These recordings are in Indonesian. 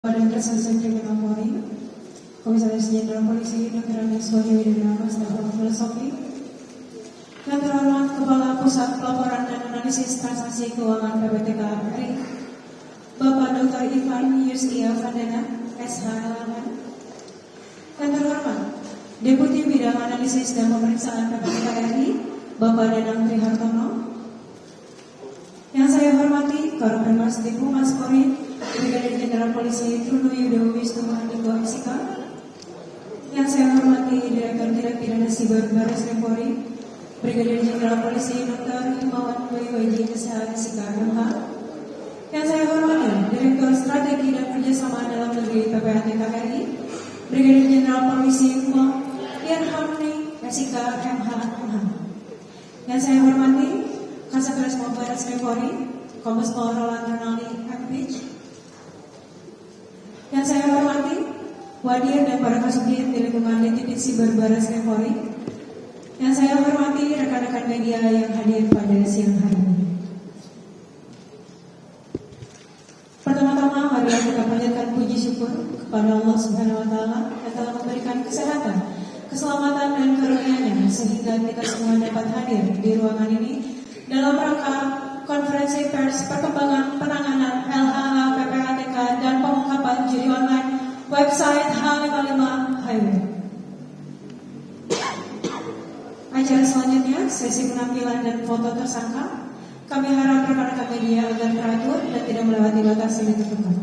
Badan Reserse Kriminal Polri, Komisaris Jenderal Polisi Dr. Andes Wahyu Widana, Master of Filosofi, yang terhormat Kepala Pusat Pelaporan dan Analisis Transaksi Keuangan PPATK RI, Bapak Dr. Ivan Yustia Vandana, SHLM, yang terhormat Deputi Bidang Analisis dan Pemeriksaan PPATK RI, Bapak Danang Trihartono, yang saya hormati Karopenmas Divhumas Polri, Brigadir Jenderal Polisi Truno Yudo Wisnu Handiko SIK, yang saya hormati Direktur Tindak Pidana Siber Barreskrim Polri, Brigadir Jenderal Polisi Dr. Himawan WWJ SIK MH, yang saya hormati Direktur Strategi dan Kerjasama Dalam Negeri PPATK RI, Brigadir Jenderal Polisi Irhamni SIK MH, yang saya hormati Kasat Reskrim Barreskrim Polri, Kombes Pol Roland Ronaldi MPH, yang saya hormati Wadir dan para kasubdit di lingkungan Divisi Siber Barreskrim Polri, yang saya hormati rekan-rekan media yang hadir pada siang hari ini. Pertama-tama marilah kita panjatkan puji syukur kepada Allah Subhanahu wa taala yang telah memberikan kesehatan, keselamatan dan karunia-Nya sehingga kita semua dapat hadir di ruangan ini dalam rangka konferensi pers perkembangan penanganan LHA PPATK dan pengungkapan judi online website H55 Highway. Acara selanjutnya sesi penampilan dan foto tersangka. Kami harap rekan-rekan media agar teratur dan tidak melewati batas yang ditentukan.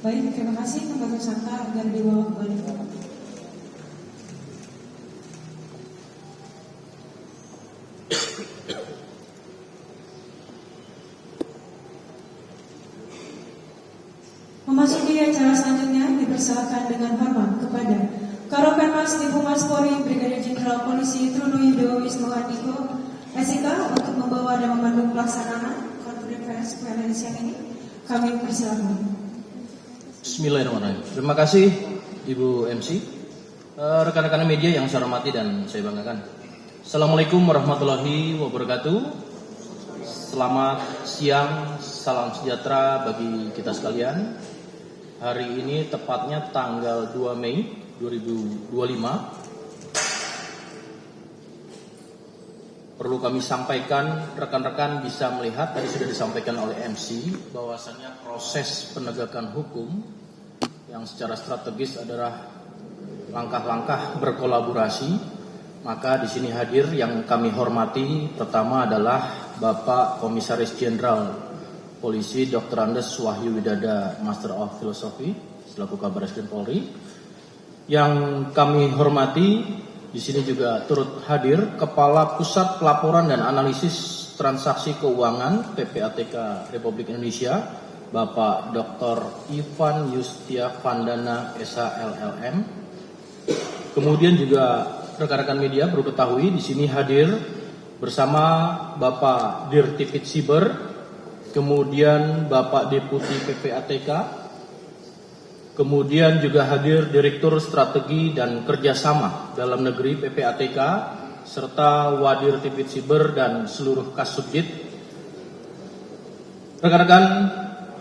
Baik, terima kasih untuk tersangka agar dibawa kembali. Memasuki acara selanjutnya dipersilakan dengan hormat kepada Karopenmas Divhumas Polri Brigadir Jenderal Polisi Truno Yudo Wisnu Handiko SIK untuk membawa dan memandu pelaksanaan konferensi pers siang ini. Kami persilakan. Bismillahirrahmanirrahim. Terima kasih Ibu MC, rekan-rekan media yang saya hormati dan saya banggakan. Assalamualaikum warahmatullahi wabarakatuh. Selamat siang, salam sejahtera bagi kita sekalian. Hari ini tepatnya tanggal 2 Mei 2025. Perlu kami sampaikan, rekan-rekan bisa melihat tadi sudah disampaikan oleh MC bahwasannya proses penegakan hukum yang secara strategis adalah langkah-langkah berkolaborasi. Maka di sini hadir yang kami hormati pertama adalah Bapak Komisaris Jenderal Polisi Dr. Andes Wahyu Widana, Master of Filosofi selaku Kabar Reskrim Polri. Yang kami hormati di sini juga turut hadir Kepala Pusat Pelaporan dan Analisis Transaksi Keuangan PPATK Republik Indonesia, Bapak Dr. Ivan Yustia Vandana SHLM. Kemudian juga rekan-rekan media perlu ketahui di sini hadir bersama Bapak Dirtipid Siber, kemudian Bapak Deputi PPATK. Kemudian juga hadir Direktur Strategi dan Kerjasama Dalam Negeri PPATK serta Wadir Tipid Siber dan seluruh Kasubdit. Rekan-rekan,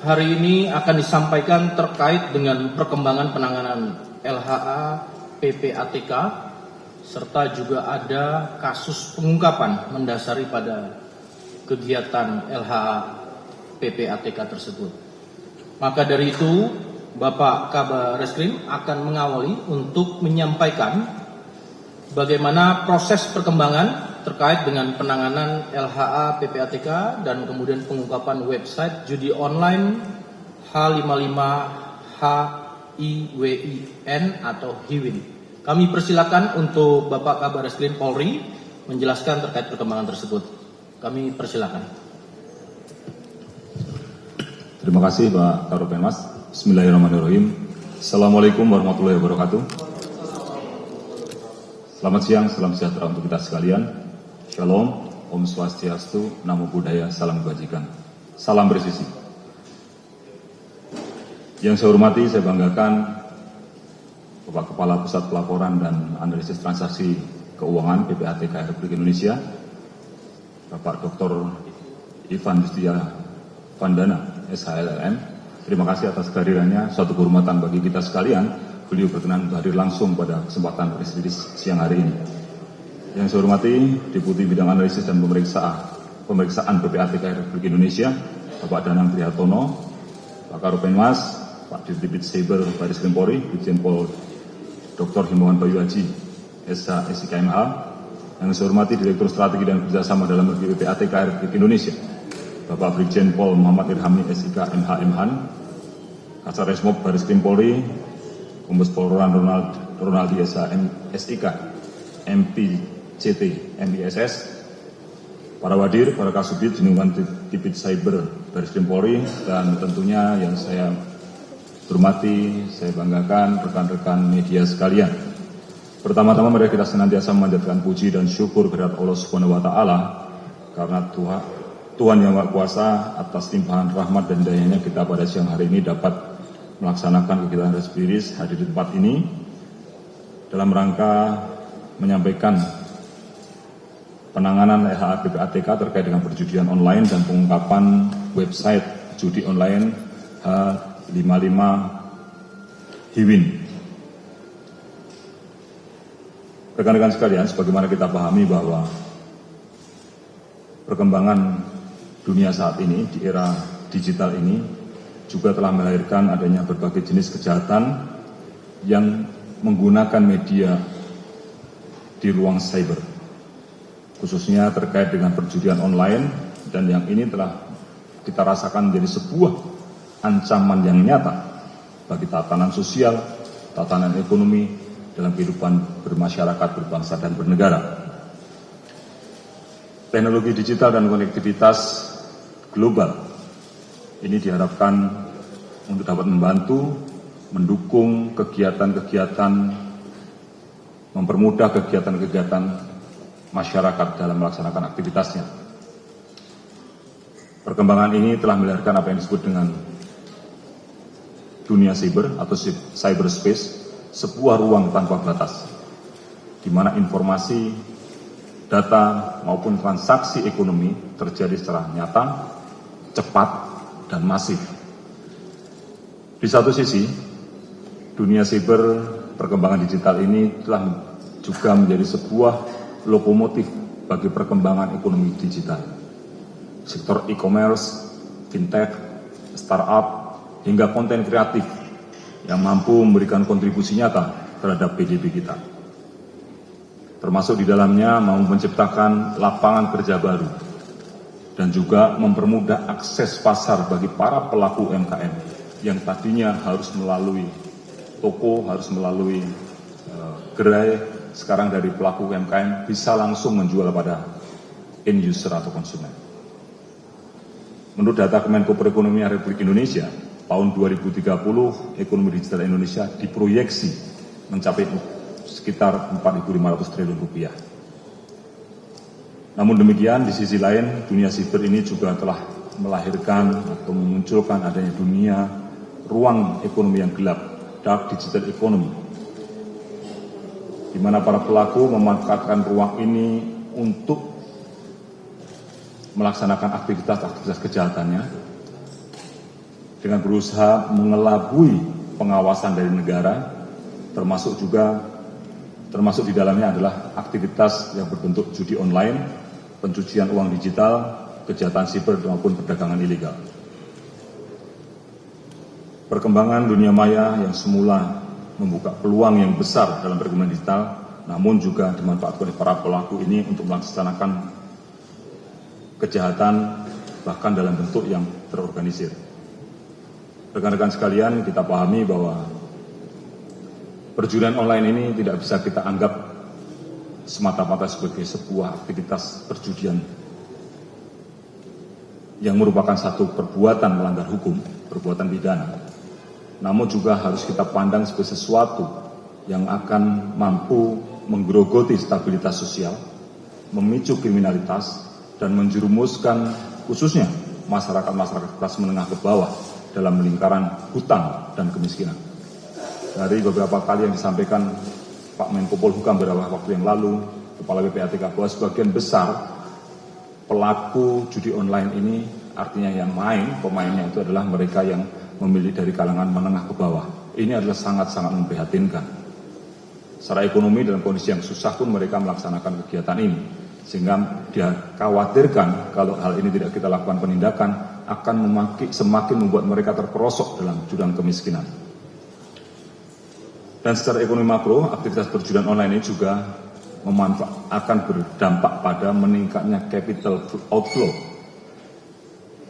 hari ini akan disampaikan terkait dengan perkembangan penanganan LHA PPATK serta juga ada kasus pengungkapan mendasari pada kegiatan LHA PPATK tersebut. Maka dari itu Bapak Kabar Reskrim akan mengawali untuk menyampaikan bagaimana proses perkembangan terkait dengan penanganan LHA PPATK dan kemudian pengungkapan website judi online H55 HIWIN atau HIWIN. Kami persilakan untuk Bapak Kabar Reskrim Polri menjelaskan terkait perkembangan tersebut. Kami persilakan. Terima kasih Pak Karopenmas. Bismillahirrahmanirrahim. Assalamualaikum warahmatullahi wabarakatuh. Selamat siang, salam sejahtera untuk kita sekalian. Shalom, Om Swastiastu, Namo Buddhaya, salam kebajikan. Salam presisi. Yang saya hormati, saya banggakan Bapak Kepala Pusat Pelaporan dan Analisis Transaksi Keuangan PPATK Republik Indonesia, Bapak Dr. Ivan Yustia Vandana, SHLLM. Terima kasih atas kehadirannya, suatu kehormatan bagi kita sekalian. Beliau berkenan untuk hadir langsung pada kesempatan press release siang hari ini. Yang saya hormati Deputi Bidang Analisis dan Pemeriksaan PPATK Republik Indonesia, Bapak Danang Trihartono, Pak Karopenmas, Pak Dirtipid Cyber Baris Krim Polri, Brigjen Pol Dr. Himawan Bayu Haji, SH SIKMH. Yang saya hormati Direktur Strategi dan Kerjasama dalam Negeri PPATK Republik Indonesia, Bapak Brigjen Pol Muhammad Irhami SIK MH Mhan, Kasar Resmob Baris Krim Polri, Kombes Pol Ronaldi SIK MPCT MISS, para wadir, para kasubdit, Jenderal Tipid Cyber Baris Krim Polri, dan tentunya yang saya hormati, saya banggakan rekan-rekan media sekalian. Pertama-tama mari kita senantiasa memanjatkan puji dan syukur kehadirat Allah Subhanahu wa taala karena Tuhan yang Maha Kuasa atas limpahan rahmat dan dayanya kita pada siang hari ini dapat melaksanakan kegiatan respiris hadir di tempat ini dalam rangka menyampaikan penanganan LHA PPATK terkait dengan perjudian online dan pengungkapan website judi online H55 Hiwin. Rekan-rekan sekalian, sebagaimana kita pahami bahwa perkembangan dunia saat ini, di era digital ini, juga telah melahirkan adanya berbagai jenis kejahatan yang menggunakan media di ruang cyber, khususnya terkait dengan perjudian online, dan yang ini telah kita rasakan menjadi sebuah ancaman yang nyata bagi tatanan sosial, tatanan ekonomi dalam kehidupan bermasyarakat, berbangsa, dan bernegara. Teknologi digital dan konektivitas global ini diharapkan untuk dapat membantu, mendukung kegiatan-kegiatan, mempermudah kegiatan-kegiatan masyarakat dalam melaksanakan aktivitasnya. Perkembangan ini telah melahirkan apa yang disebut dengan dunia cyber atau cyberspace, sebuah ruang tanpa batas, di mana informasi, data maupun transaksi ekonomi terjadi secara nyata, cepat, dan masif. Di satu sisi, dunia cyber perkembangan digital ini telah juga menjadi sebuah lokomotif bagi perkembangan ekonomi digital. Sektor e-commerce, fintech, startup, hingga konten kreatif yang mampu memberikan kontribusi nyata terhadap PDB kita. Termasuk di dalamnya mau menciptakan lapangan kerja baru dan juga mempermudah akses pasar bagi para pelaku UMKM yang tadinya harus melalui toko, harus melalui gerai, sekarang dari pelaku UMKM bisa langsung menjual pada end user atau konsumen. Menurut data Kemenko Perekonomian Republik Indonesia, tahun 2030 ekonomi digital Indonesia diproyeksi mencapai sekitar 4.500 triliun rupiah. Namun demikian, di sisi lain, dunia siber ini juga telah melahirkan atau memunculkan adanya dunia ruang ekonomi yang gelap, dark digital economy, di mana para pelaku memanfaatkan ruang ini untuk melaksanakan aktivitas kejahatannya dengan berusaha mengelabui pengawasan dari negara, termasuk di dalamnya adalah aktivitas yang berbentuk judi online, pencucian uang digital, kejahatan siber maupun perdagangan ilegal. Perkembangan dunia maya yang semula membuka peluang yang besar dalam perkembangan digital, namun juga dimanfaatkan oleh para pelaku ini untuk melaksanakan kejahatan bahkan dalam bentuk yang terorganisir. Rekan-rekan sekalian, kita pahami bahwa perjudian online ini tidak bisa kita anggap semata-mata sebagai sebuah aktivitas perjudian yang merupakan satu perbuatan melanggar hukum, perbuatan pidana, namun juga harus kita pandang sebagai sesuatu yang akan mampu menggerogoti stabilitas sosial, memicu kriminalitas, dan menjerumuskan khususnya masyarakat kelas menengah ke bawah dalam lingkaran hutang dan kemiskinan. Dari beberapa kali yang disampaikan Pak Menko Polhukam beberapa waktu yang lalu, Kepala PPATK, bahwa sebagian besar pelaku judi online ini artinya yang pemainnya itu adalah mereka yang memilih dari kalangan menengah ke bawah. Ini adalah sangat-sangat memprihatinkan. Secara ekonomi dalam kondisi yang susah pun mereka melaksanakan kegiatan ini. Sehingga dia khawatirkan kalau hal ini tidak kita lakukan penindakan akan semakin membuat mereka terperosok dalam jurang kemiskinan. Dan secara ekonomi makro, aktivitas perjudian online ini juga akan berdampak pada meningkatnya capital outflow,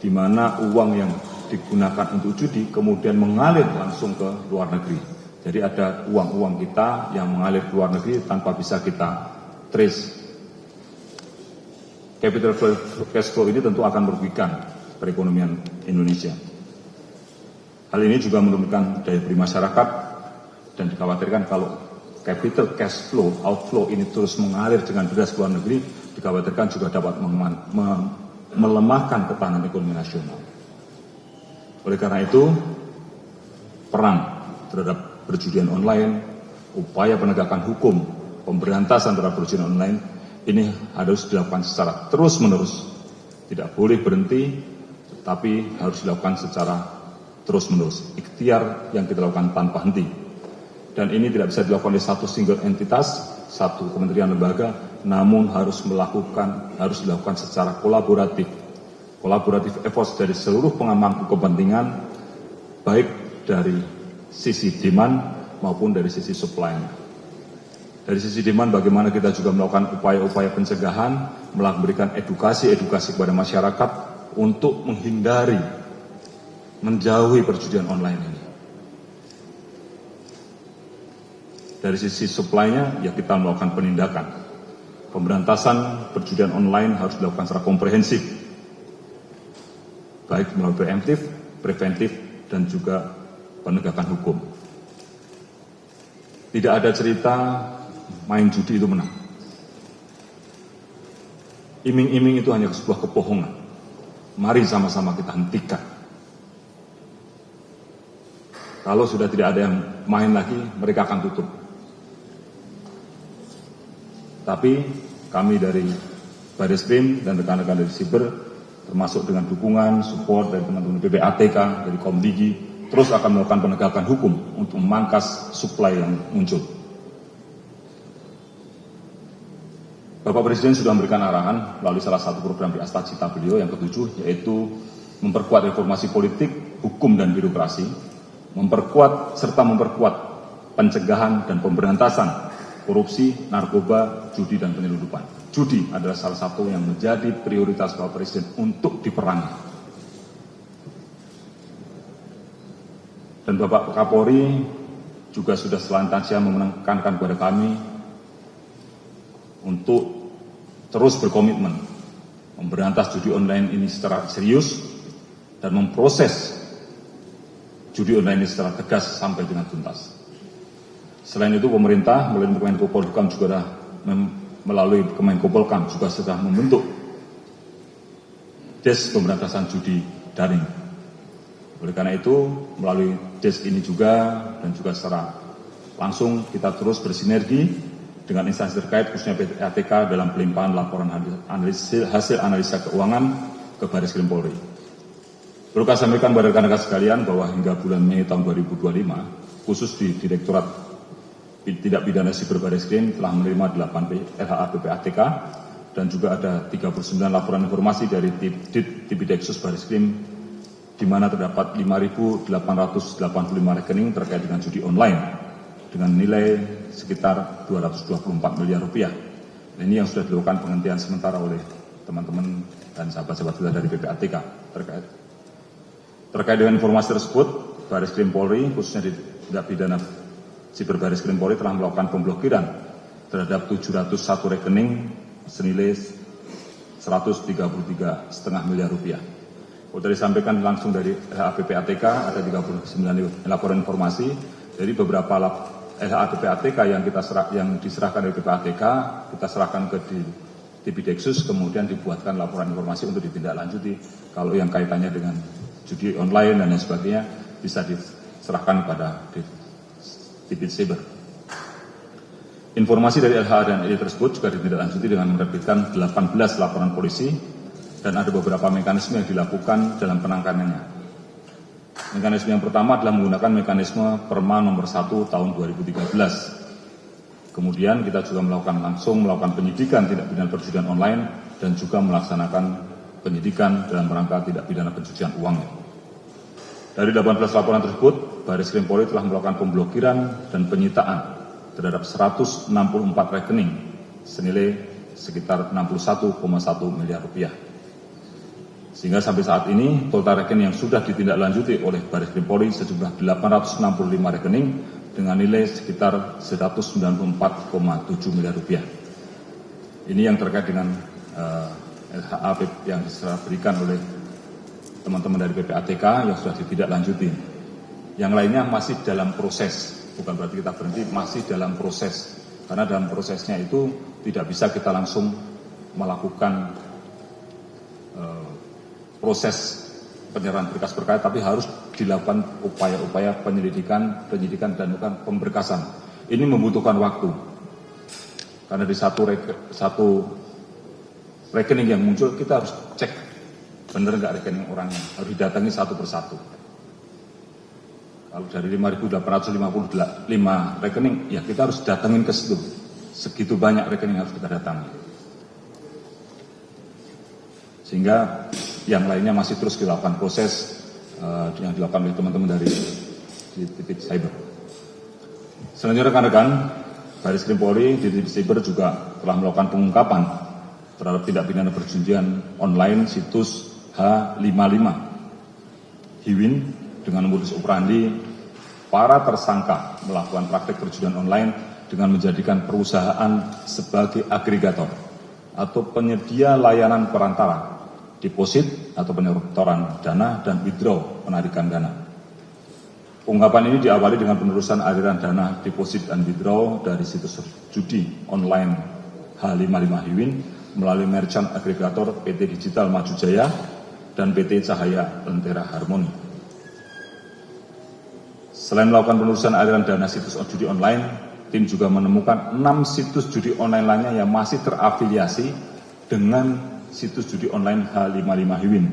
di mana uang yang digunakan untuk judi kemudian mengalir langsung ke luar negeri. Jadi ada uang-uang kita yang mengalir ke luar negeri tanpa bisa kita trace. Capital cash flow ini tentu akan merugikan perekonomian Indonesia. Hal ini juga menurunkan daya beli masyarakat dan dikhawatirkan kalau capital cash flow, outflow ini terus mengalir dengan deras ke luar negeri, dikhawatirkan juga dapat melemahkan ketahanan ekonomi nasional. Oleh karena itu, perang terhadap perjudian online, upaya penegakan hukum, pemberantasan terhadap perjudian online, ini harus dilakukan secara terus-menerus. Tidak boleh berhenti, tetapi harus dilakukan secara terus-menerus. Ikhtiar yang kita lakukan tanpa henti. Dan ini tidak bisa dilakukan oleh satu single entitas, satu kementerian lembaga, namun harus dilakukan secara kolaboratif. Kolaboratif efforts dari seluruh pengampu kepentingan, baik dari sisi demand maupun dari sisi supply. Dari sisi demand, bagaimana kita juga melakukan upaya-upaya pencegahan, memberikan edukasi kepada masyarakat untuk menghindari, menjauhi perjudian online ini. Dari sisi supply-nya, ya kita melakukan penindakan. Pemberantasan perjudian online harus dilakukan secara komprehensif, baik melalui preventif, dan juga penegakan hukum. Tidak ada cerita main judi itu menang. Iming-iming itu hanya sebuah kebohongan. Mari sama-sama kita hentikan. Kalau sudah tidak ada yang main lagi, mereka akan tutup. Tapi kami dari Bareskrim dan rekan-rekan dari Siber, termasuk dengan dukungan, support dari teman-teman PPATK, dari Komdigi, terus akan melakukan penegakan hukum untuk memangkas supply yang muncul. Bapak Presiden sudah memberikan arahan melalui salah satu program di Astagita beliau yang ke-7, yaitu memperkuat reformasi politik, hukum, dan birokrasi, memperkuat pencegahan dan pemberantasan korupsi, narkoba, judi, dan penyelundupan. Judi adalah salah satu yang menjadi prioritas Bapak Presiden untuk diperangi. Dan Bapak Kapolri juga sudah selanjutnya menekankan kepada kami untuk terus berkomitmen memberantas judi online ini secara serius dan memproses judi online ini secara tegas sampai dengan tuntas. Selain itu, pemerintah melalui Kemenko Polhukam juga sudah membentuk Des Pemberantasan Judi Daring. Oleh karena itu, melalui Des ini juga dan juga secara langsung kita terus bersinergi dengan instansi terkait khususnya PPATK dalam pelimpahan laporan hasil analisa keuangan ke Bareskrim Polri. Perlu kami sampaikan kepada rekan-rekan sekalian bahwa hingga bulan Mei tahun 2025, khusus di Direktorat Tindak Pidana Siber Bareskrim telah menerima 8 LHA PPATK dan juga ada 39 laporan informasi dari Tipideksus Bareskrim, di mana terdapat 5.885 rekening terkait dengan judi online dengan nilai sekitar 224 miliar rupiah. Ini yang sudah dilakukan penghentian sementara oleh teman-teman dan sahabat-sahabat kita dari PPATK terkait dengan informasi tersebut. Bareskrim Polri khususnya di Tindak Pidana Siber Bareskrim Polri telah melakukan pemblokiran terhadap 701 rekening senilai 133,5 miliar rupiah. Sudah disampaikan langsung dari LHA-PPATK, ada 39 laporan informasi. Dari beberapa LHA-PPATK yang diserahkan dari PPATK, kita serahkan ke Dipideksus, kemudian dibuatkan laporan informasi untuk ditindaklanjuti. Kalau yang kaitannya dengan judi online dan lain sebagainya, bisa diserahkan kepada Dipidsiber. Informasi dari LHA dan ED tersebut juga ditindaklanjuti dengan menerbitkan 18 laporan polisi dan ada beberapa mekanisme yang dilakukan dalam penanganannya. Mekanisme yang pertama adalah menggunakan mekanisme Perma nomor 1 tahun 2013. Kemudian kita juga melakukan penyidikan tindak pidana perjudian online dan juga melaksanakan penyidikan dalam rangka tindak pidana pencucian uang. Dari 18 laporan tersebut, Baris Krim Polri telah melakukan pemblokiran dan penyitaan terhadap 164 rekening senilai sekitar 61,1 miliar rupiah. Sehingga sampai saat ini total rekening yang sudah ditindaklanjuti oleh Baris Krim Polri sejumlah 865 rekening dengan nilai sekitar 194,7 miliar rupiah. Ini yang terkait dengan LHA yang diberikan oleh teman-teman dari PPATK yang sudah ditindaklanjuti. Yang lainnya masih dalam proses. Bukan berarti kita berhenti, masih dalam proses. Karena dalam prosesnya itu tidak bisa kita langsung melakukan proses penyerahan berkas perkara, tapi harus dilakukan upaya-upaya penyidikan dan pemberkasan. Ini membutuhkan waktu. Karena di satu rekening yang muncul, kita harus cek benar nggak rekening orangnya, harus didatangi satu persatu. Kalau dari 5.855 rekening, ya kita harus datangin ke situ. Segitu banyak rekening harus kita datangi. Sehingga yang lainnya masih terus dilakukan proses yang dilakukan oleh teman-teman dari Dipidsiber. Selanjutnya rekan-rekan, Baris Krim Polri di Dipidsiber juga telah melakukan pengungkapan terhadap tindak pidana perjudian online situs H55 Hiwin dengan modus operandi para tersangka melakukan praktek perjudian online dengan menjadikan perusahaan sebagai agregator atau penyedia layanan perantara, deposit atau penyetoran dana dan withdraw penarikan dana. Pengungkapan ini diawali dengan penerusan aliran dana deposit dan withdraw dari situs judi online H55 Hiwin melalui merchant agregator PT Digital Maju Jaya dan PT Cahaya Lentera Harmoni. Selain melakukan penelusuran aliran dana situs judi online, tim juga menemukan 6 situs judi online lainnya yang masih terafiliasi dengan situs judi online H55 Hiwin,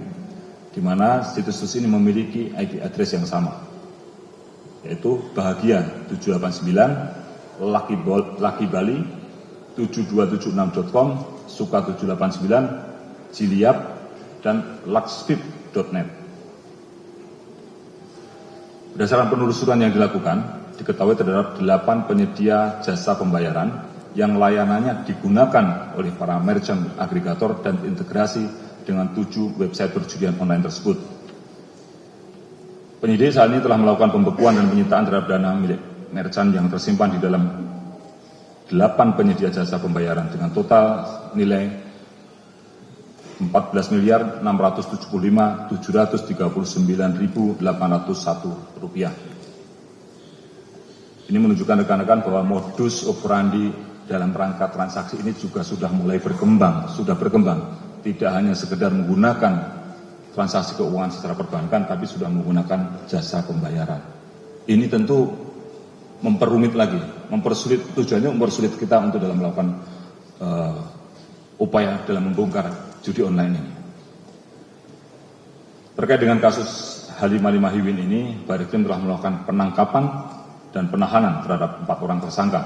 di mana situs ini memiliki IP address yang sama, yaitu Bahagia 789, Lucky Bali 7276.com, Suka 789, Jiliap, dan Luxfit.net. Berdasarkan penelusuran yang dilakukan, diketahui terdapat 8 penyedia jasa pembayaran yang layanannya digunakan oleh para merchant agregator dan integrasi dengan 7 website perjudian online tersebut. Penyidik saat ini telah melakukan pembekuan dan penyitaan terhadap dana milik merchant yang tersimpan di dalam 8 penyedia jasa pembayaran dengan total nilai 14.675.739.801 rupiah. Ini menunjukkan rekan-rekan bahwa modus operandi dalam rangka transaksi ini juga sudah mulai berkembang, tidak hanya sekedar menggunakan transaksi keuangan secara perbankan, tapi sudah menggunakan jasa pembayaran. Ini tentu memperumit lagi, tujuannya mempersulit kita untuk dalam melakukan upaya dalam membongkar judi online ini. Terkait dengan kasus H55 Hiwin ini, Baris Krim telah melakukan penangkapan dan penahanan terhadap 4 orang tersangka.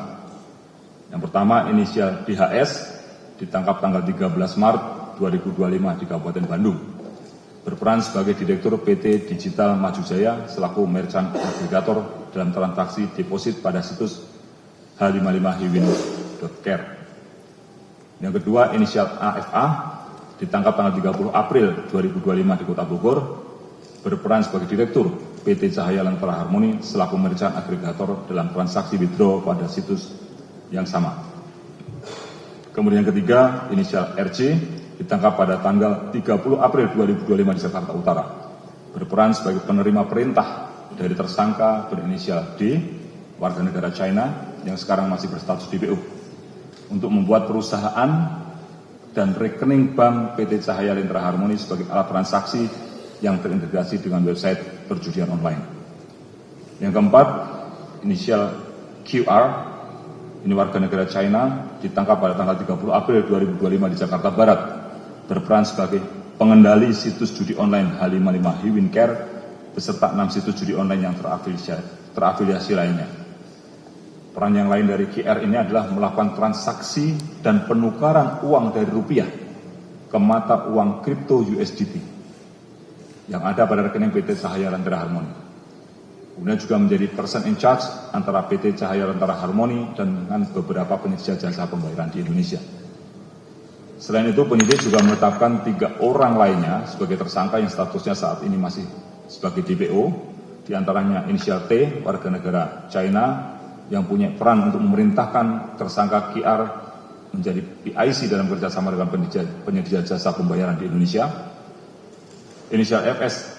Yang pertama, inisial DHS ditangkap tanggal 13 Maret 2025 di Kabupaten Bandung, berperan sebagai Direktur PT Digital Maju Jaya selaku merchant agregator dalam transaksi deposit pada situs h55hiwin.care. Yang kedua, inisial AFA ditangkap tanggal 30 April 2025 di Kota Bogor, berperan sebagai Direktur PT Cahaya Lentera Harmoni selaku merchant agregator dalam transaksi withdraw pada situs yang sama. Kemudian yang ketiga, inisial RC ditangkap pada tanggal 30 April 2025 di Jakarta Utara, berperan sebagai penerima perintah dari tersangka berinisial D, warga negara China yang sekarang masih berstatus DPO, untuk membuat perusahaan dan rekening bank PT Cahaya Lentera Harmoni sebagai alat transaksi yang terintegrasi dengan website perjudian online. Yang keempat, inisial QR, ini warga negara China, ditangkap pada tanggal 30 April 2025 di Jakarta Barat, berperan sebagai pengendali situs judi online H55 Hiwincare beserta 6 situs judi online yang terafiliasi lainnya. Peran yang lain dari QR ini adalah melakukan transaksi dan penukaran uang dari rupiah ke mata uang kripto USDT yang ada pada rekening PT Cahaya Lentera Harmoni. Kemudian juga menjadi person in charge antara PT Cahaya Lentera Harmoni dan dengan beberapa penyedia jasa pembayaran di Indonesia. Selain itu, penyidik juga menetapkan 3 orang lainnya sebagai tersangka yang statusnya saat ini masih sebagai DPO, diantaranya inisial T, warga negara China, yang punya peran untuk memerintahkan tersangka QR menjadi PIC dalam kerjasama dengan penyedia jasa pembayaran di Indonesia. Inisial FS,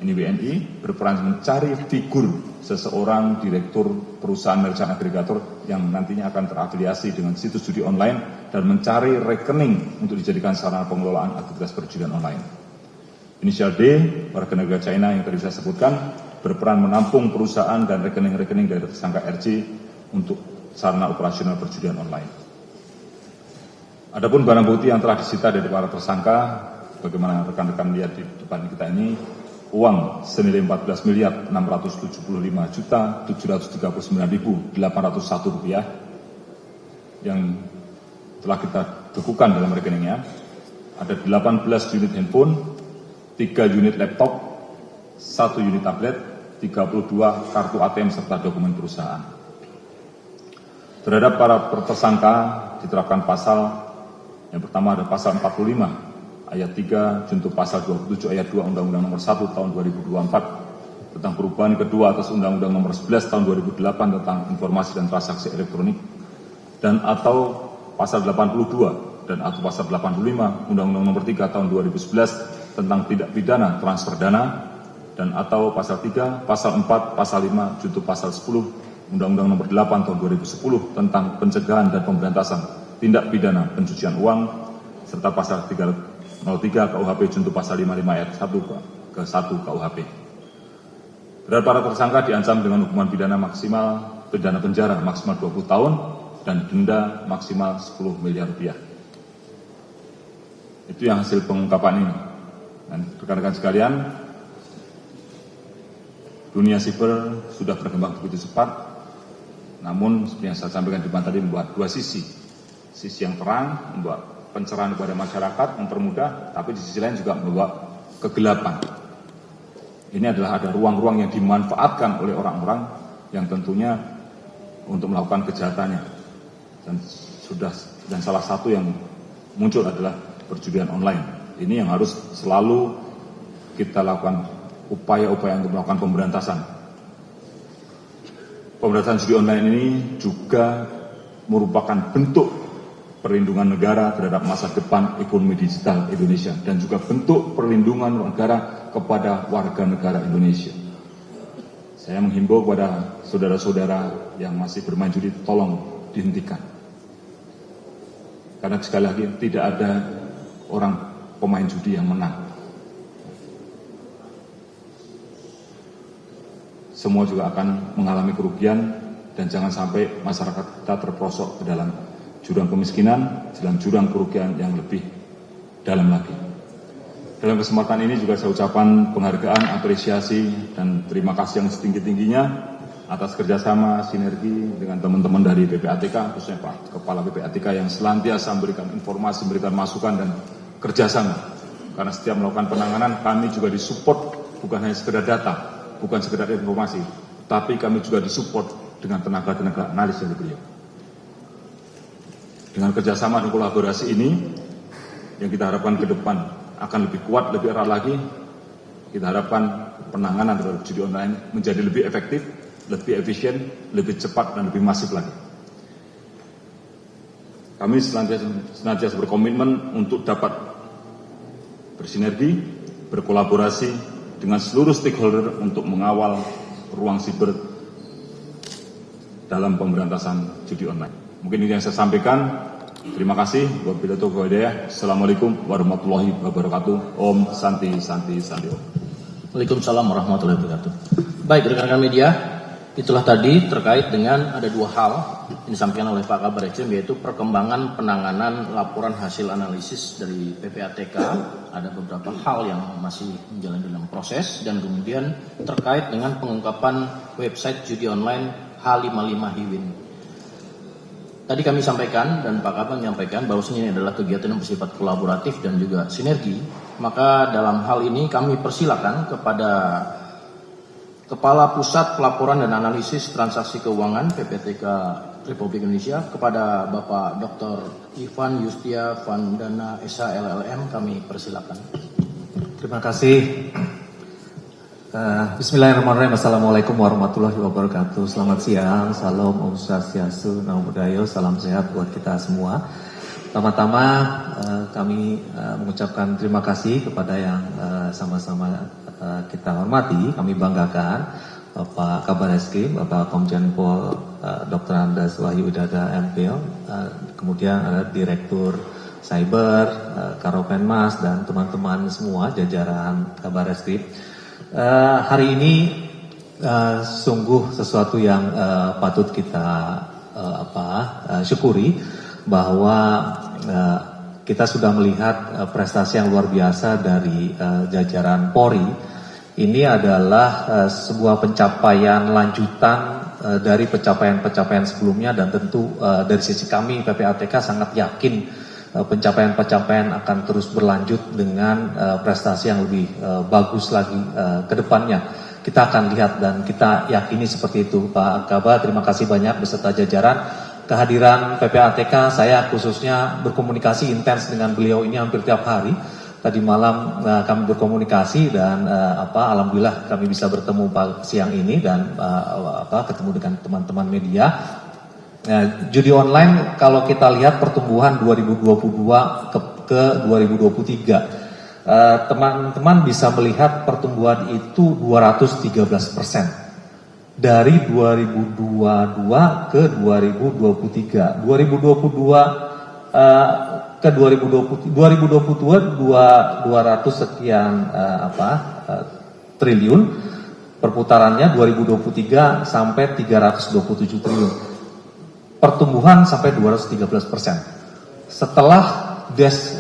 ini WNI, berperan mencari figur seseorang direktur perusahaan merchant agregator yang nantinya akan terafiliasi dengan situs judi online dan mencari rekening untuk dijadikan sarana pengelolaan aktivitas perjudian online. Inisial D, warga negara China yang tadi saya sebutkan, berperan menampung perusahaan dan rekening-rekening dari tersangka RJ untuk sarana operasional perjudian online. Adapun barang bukti yang telah disita dari para tersangka, bagaimana rekan-rekan lihat di depan kita ini, uang senilai 14.679.739.801 rupiah yang telah kita bekukan dalam rekeningnya, ada 18 unit handphone, 3 unit laptop, 1 unit tablet, 32 kartu ATM serta dokumen perusahaan. Terhadap para tersangka diterapkan pasal yang pertama ada pasal 45 ayat 3 junto pasal 27 ayat 2 Undang-Undang Nomor 1 Tahun 2024 tentang perubahan kedua atas Undang-Undang Nomor 11 Tahun 2008 tentang informasi dan transaksi elektronik, dan atau pasal 82 dan atau pasal 85 Undang-Undang Nomor 3 Tahun 2011 tentang tindak pidana transfer dana, dan atau pasal 3, pasal 4, pasal 5, junto pasal 10, Undang-Undang Nomor 8 Tahun 2010 tentang pencegahan dan pemberantasan tindak pidana pencucian uang, serta pasal 303 KUHP junto pasal 55 ayat 1 ke 1 KUHP. Terhadap para tersangka diancam dengan hukuman pidana penjara maksimal 20 tahun dan denda maksimal 10 miliar rupiah. Itu yang hasil pengungkapan ini. Dan rekan-rekan sekalian, dunia siber sudah berkembang begitu cepat, namun seperti yang saya sampaikan di depan tadi membuat 2 sisi. Sisi yang terang, membuat pencerahan kepada masyarakat, mempermudah, tapi di sisi lain juga membawa kegelapan. Ini adalah ada ruang-ruang yang dimanfaatkan oleh orang-orang yang tentunya untuk melakukan kejahatannya. Dan salah satu yang muncul adalah perjudian online. Ini yang harus selalu kita lakukan upaya-upaya untuk melakukan pemberantasan. Pemberantasan judi online ini juga merupakan bentuk perlindungan negara terhadap masa depan ekonomi digital Indonesia dan juga bentuk perlindungan negara kepada warga negara Indonesia. Saya menghimbau kepada saudara-saudara yang masih bermain judi, tolong dihentikan. Karena sekali lagi tidak ada orang pemain judi yang menang. Semua juga akan mengalami kerugian, dan jangan sampai masyarakat kita terperosok ke dalam jurang kemiskinan, dalam jurang kerugian yang lebih dalam lagi. Dalam kesempatan ini juga saya ucapkan penghargaan, apresiasi, dan terima kasih yang setinggi-tingginya atas kerjasama sinergi dengan teman-teman dari PPATK, khususnya Pak Kepala PPATK yang senantiasa memberikan informasi, memberikan masukan dan kerjasama. Karena setiap melakukan penanganan kami juga disupport, bukan hanya sekedar data, bukan sekedar informasi, tapi kami juga disupport dengan tenaga-tenaga analis dari beliau. Dengan kerjasama dan kolaborasi ini, yang kita harapkan ke depan akan lebih kuat, lebih erat lagi. Kita harapkan penanganan terhadap judi online menjadi lebih efektif, lebih efisien, lebih cepat, dan lebih masif lagi. Kami senantiasa berkomitmen untuk dapat bersinergi, berkolaborasi dengan seluruh stakeholder untuk mengawal ruang siber dalam pemberantasan judi online. Mungkin ini yang saya sampaikan. Terima kasih. Wabillahi taufiq wal hidayah. Assalamualaikum warahmatullahi wabarakatuh. Om Santi Santi Santi Om. Waalaikumsalam warahmatullahi wabarakatuh. Baik, rekan-rekan media, itulah tadi terkait dengan ada dua hal yang disampaikan oleh Pak Kabar Eskrim, yaitu perkembangan penanganan laporan hasil analisis dari PPATK. Ada beberapa hal yang masih menjalani dalam proses, dan kemudian terkait dengan pengungkapan website judi online H55 Hiwin. Tadi kami sampaikan dan Pak Kabar menyampaikan bahwasanya ini adalah kegiatan yang bersifat kolaboratif dan juga sinergi. Maka dalam hal ini kami persilakan kepada Kepala Pusat Pelaporan dan Analisis Transaksi Keuangan PPATK Republik Indonesia, kepada Bapak Dr. Ivan Yustia Vandana SH LLM, kami persilakan. Terima kasih. Bismillahirrahmanirrahim. Assalamualaikum warahmatullahi wabarakatuh. Selamat siang, salam Om Swastiastu, Namo Buddhaya, salam sehat buat kita semua. Pertama-tama kami mengucapkan terima kasih kepada yang sama-sama kita hormati, kami banggakan, Bapak Kabar Eskrim, Bapak Komjen Pol Dr. Andes Wahyu Udada MPO, kemudian ada Direktur Cyber, Karopenmas, dan teman-teman semua jajaran Kabar Eskrim. Hari ini sungguh sesuatu yang patut kita syukuri, bahwa kita sudah melihat prestasi yang luar biasa dari jajaran Polri. Ini adalah sebuah pencapaian lanjutan dari pencapaian-pencapaian sebelumnya, dan tentu dari sisi kami PPATK sangat yakin pencapaian-pencapaian akan terus berlanjut dengan prestasi yang lebih bagus lagi ke depannya. Kita akan lihat dan kita yakini seperti itu. Pak Kabar, terima kasih banyak beserta jajaran. Kehadiran PPATK, saya khususnya berkomunikasi intens dengan beliau ini hampir tiap hari. Tadi malam kami berkomunikasi dan alhamdulillah kami bisa bertemu siang ini dan ketemu dengan teman-teman media. Judi online kalau kita lihat pertumbuhan 2022 ke 2023, teman-teman bisa melihat pertumbuhan itu 213%. Dari 2022 ke 2023, 2022 ke 2022 200 sekian triliun, perputarannya 2023 sampai 327 triliun. Pertumbuhan sampai 213%. Setelah DES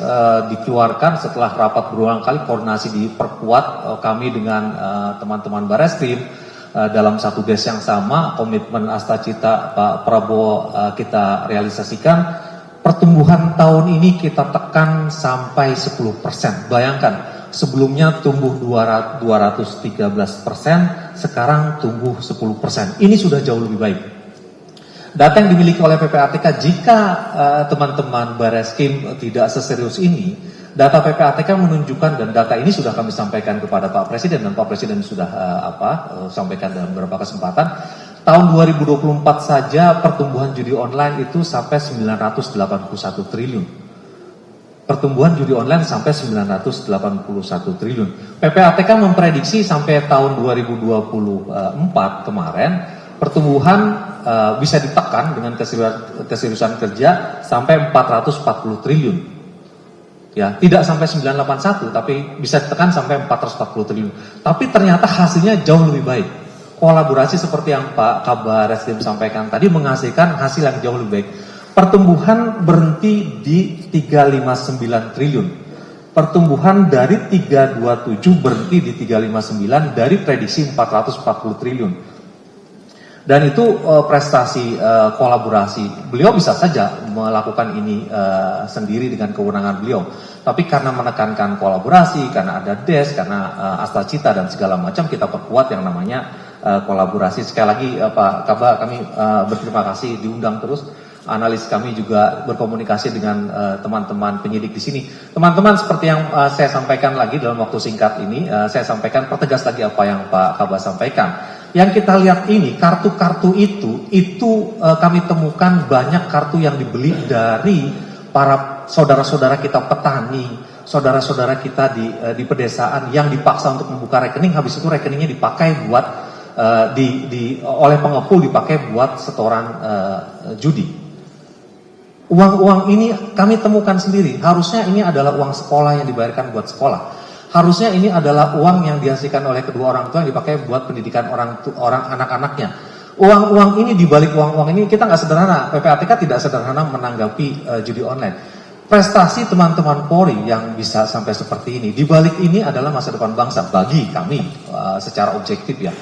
dikeluarkan, setelah rapat berulang kali, koordinasi diperkuat kami dengan teman-teman Bareskrim dalam satu DES yang sama, komitmen Astacita Pak Prabowo kita realisasikan. Pertumbuhan tahun ini kita tekan sampai 10%. Bayangkan, sebelumnya tumbuh 213%, sekarang tumbuh 10%. Ini sudah jauh lebih baik. Data yang dimiliki oleh PPATK, jika teman-teman Bareskrim tidak seserius ini, data PPATK menunjukkan, dan data ini sudah kami sampaikan kepada Pak Presiden, dan Pak Presiden sudah sampaikan dalam beberapa kesempatan, tahun 2024 saja pertumbuhan judi online itu sampai 981 triliun. Pertumbuhan judi online sampai 981 triliun. PPATK memprediksi sampai tahun 2024 kemarin, pertumbuhan bisa ditekan dengan keseriusan kerja sampai 440 triliun. Ya, tidak sampai 981, tapi bisa ditekan sampai 440 triliun. Tapi ternyata hasilnya jauh lebih baik. Kolaborasi seperti yang Pak Kabar Eskrim sampaikan tadi menghasilkan hasil yang jauh lebih baik. Pertumbuhan berhenti di 359 triliun. Pertumbuhan dari 327 berhenti di 359 dari prediksi 440 triliun. Dan itu prestasi kolaborasi. Beliau bisa saja melakukan ini sendiri dengan kewenangan beliau. Tapi karena menekankan kolaborasi, karena ada DES, karena Astacita dan segala macam, kita perkuat yang namanya kolaborasi. Sekali lagi Pak Kabar, kami berterima kasih diundang terus. Analis kami juga berkomunikasi dengan teman-teman penyidik di sini. Teman-teman, seperti yang saya sampaikan lagi dalam waktu singkat ini, saya sampaikan, pertegas lagi apa yang Pak Kabar sampaikan. Yang kita lihat ini, kartu-kartu itu kami temukan banyak kartu yang dibeli dari para saudara-saudara kita petani, saudara-saudara kita di pedesaan yang dipaksa untuk membuka rekening, habis itu rekeningnya dipakai buat oleh pengepul dipakai buat setoran judi. Uang-uang ini kami temukan sendiri. Harusnya ini adalah uang sekolah yang dibayarkan buat sekolah. Harusnya ini adalah uang yang dihasilkan oleh kedua orang tua yang dipakai buat pendidikan orang anak-anaknya. Uang-uang ini, dibalik uang-uang ini kita nggak sederhana. PPATK tidak sederhana menanggapi judi online. Prestasi teman-teman Polri yang bisa sampai seperti ini, dibalik ini adalah masa depan bangsa bagi kami secara objektif ya.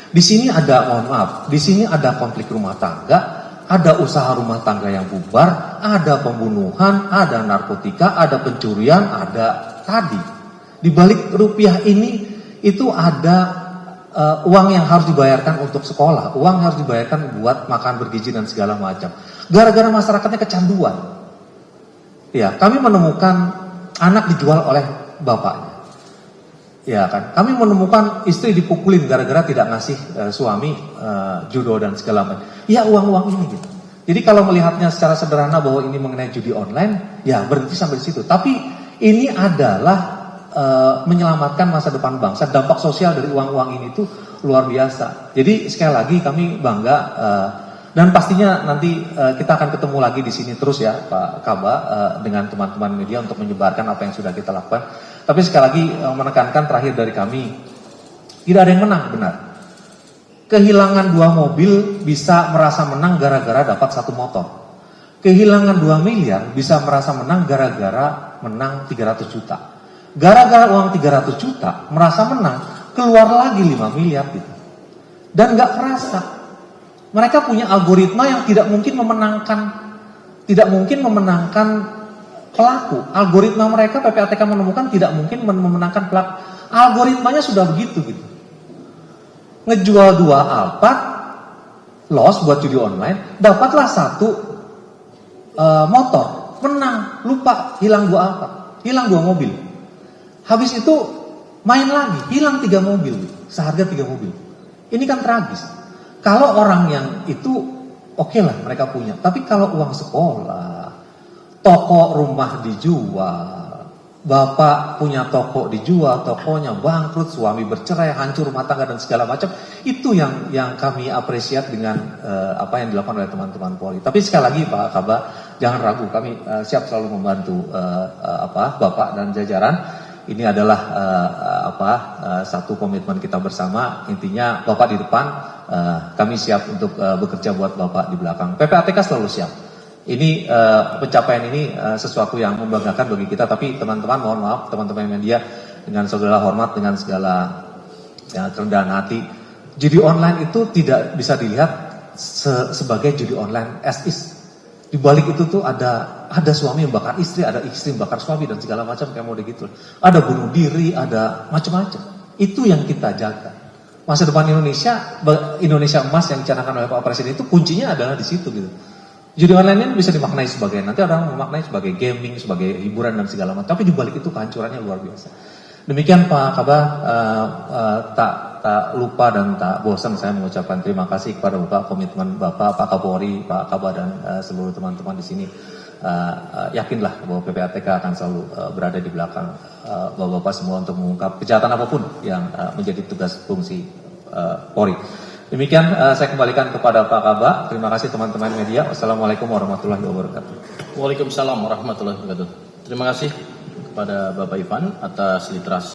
Di sini ada, mohon maaf, di sini ada konflik rumah tangga, ada usaha rumah tangga yang bubar, ada pembunuhan, ada narkotika, ada pencurian, ada tadi. Di balik rupiah ini itu ada uang yang harus dibayarkan untuk sekolah, uang harus dibayarkan buat makan bergizi dan segala macam. Gara-gara masyarakatnya kecanduan. Ya, kami menemukan anak dijual oleh bapaknya. Ya kan, kami menemukan istri dipukulin gara-gara tidak ngasih suami judo dan segala macam. Ya uang-uang ini gitu. Jadi kalau melihatnya secara sederhana bahwa ini mengenai judi online, ya berhenti sampai di situ. Tapi ini adalah menyelamatkan masa depan bangsa. Dampak sosial dari uang-uang ini tuh luar biasa. Jadi sekali lagi kami bangga dan pastinya nanti kita akan ketemu lagi di sini terus ya Pak Kaba dengan teman-teman media untuk menyebarkan apa yang sudah kita lakukan. Tapi sekali lagi menekankan terakhir dari kami, tidak ada yang menang benar. Kehilangan 2 mobil bisa merasa menang gara-gara dapat 1 motor. Kehilangan 2 miliar bisa merasa menang gara-gara menang 300 juta. Gara-gara uang 300 juta merasa menang, keluar lagi 5 miliar gitu. Dan gak kerasa. Mereka punya algoritma yang tidak mungkin memenangkan pelaku. Algoritma mereka PPATK menemukan tidak mungkin memenangkan pelaku. Algoritmanya sudah begitu gitu. Ngejual 2 Alphard, loss buat judi online, dapatlah 1 motor, menang, lupa, hilang 2 Alphard, hilang 2 mobil. Habis itu main lagi, hilang 3 mobil, seharga 3 mobil. Ini kan tragis. Kalau orang yang itu oke lah mereka punya, tapi kalau uang sekolah, toko rumah dijual, bapak punya toko dijual, tokonya bangkrut, suami bercerai, hancur rumah tangga dan segala macam, itu yang kami apresiat dengan apa yang dilakukan oleh teman-teman Polri. Tapi sekali lagi Pak Kaba, jangan ragu, kami siap selalu membantu Bapak dan jajaran. Ini adalah satu komitmen kita bersama. Intinya Bapak di depan, kami siap untuk bekerja buat Bapak di belakang. PPATK selalu siap. Ini pencapaian ini sesuatu yang membanggakan bagi kita. Tapi teman-teman, mohon maaf, teman-teman media, dengan segala hormat, dengan segala kerendahan hati, judi online itu tidak bisa dilihat sebagai judi online as is. Di balik itu tuh ada suami yang bakar istri, ada istri yang bakar suami dan segala macam kayak mode gitu. Ada bunuh diri, ada macam-macam. Itu yang kita jaga. Masa depan Indonesia emas yang dicanangkan oleh Pak Presiden itu kuncinya adalah di situ gitu. Judi online ini bisa dimaknai sebagai, nanti orang memaknai sebagai gaming, sebagai hiburan dan segala macam. Tapi di balik itu kehancurannya luar biasa. Demikian Pak Kaba, tak lupa dan tak bosan saya mengucapkan terima kasih kepada Bapak, komitmen Bapak, Pak Kapolri, Pak Kaba dan seluruh teman-teman di sini. Yakinlah bahwa PPATK akan selalu berada di belakang Bapak-bapak semua untuk mengungkap kejahatan apapun yang menjadi tugas fungsi Polri. Demikian saya kembalikan kepada Pak Kaba. Terima kasih teman-teman media. Wassalamualaikum warahmatullahi wabarakatuh. Waalaikumsalam warahmatullahi wabarakatuh. Terima kasih kepada Bapak Ivan atas literasi